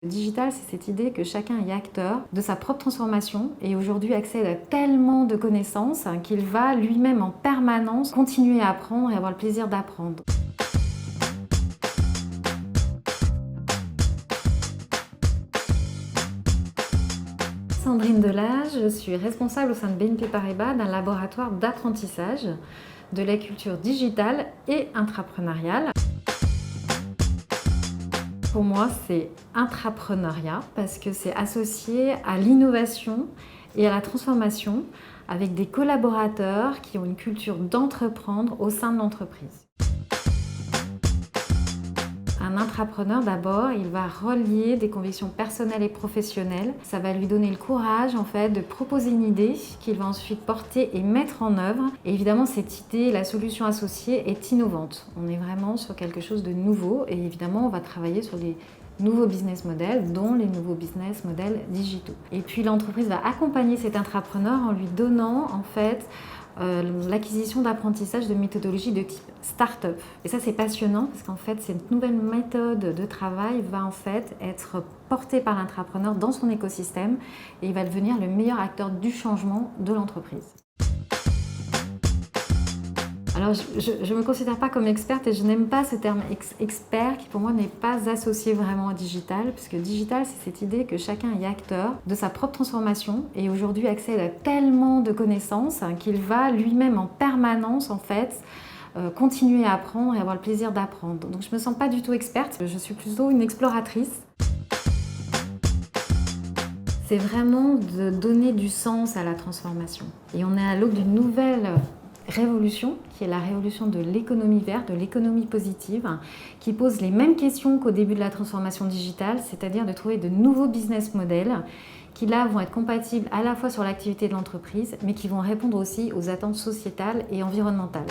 Le digital, c'est cette idée que chacun est acteur de sa propre transformation et aujourd'hui accède à tellement de connaissances qu'il va lui-même en permanence continuer à apprendre et avoir le plaisir d'apprendre. Sandrine Delage, je suis responsable au sein de BNP Paribas d'un laboratoire d'apprentissage de la culture digitale et intrapreneuriale. Pour moi, c'est intrapreneuriat parce que c'est associé à l'innovation et à la transformation avec des collaborateurs qui ont une culture d'entreprendre au sein de l'entreprise. Un intrapreneur, d'abord, il va relier des convictions personnelles et professionnelles. Ça va lui donner le courage, de proposer une idée qu'il va ensuite porter et mettre en œuvre. Et évidemment, cette idée, la solution associée est innovante. On est vraiment sur quelque chose de nouveau et évidemment, on va travailler sur les nouveaux business models, dont les nouveaux business models digitaux. Et puis, l'entreprise va accompagner cet intrapreneur en lui donnant, l'acquisition d'apprentissage de méthodologies de type start-up. Et ça, c'est passionnant parce cette nouvelle méthode de travail va être portée par l'intrapreneur dans son écosystème et il va devenir le meilleur acteur du changement de l'entreprise. Alors, je ne me considère pas comme experte et je n'aime pas ce terme expert qui pour moi n'est pas associé vraiment au digital, puisque digital, c'est cette idée que chacun est acteur de sa propre transformation et aujourd'hui accède à tellement de connaissances qu'il va lui-même en permanence continuer à apprendre et avoir le plaisir d'apprendre. Donc je ne me sens pas du tout experte, je suis plutôt une exploratrice. C'est vraiment de donner du sens à la transformation. Et on est à l'aube d'une nouvelle révolution, qui est la révolution de l'économie verte, de l'économie positive, qui pose les mêmes questions qu'au début de la transformation digitale, c'est-à-dire de trouver de nouveaux business models qui là vont être compatibles à la fois sur l'activité de l'entreprise, mais qui vont répondre aussi aux attentes sociétales et environnementales.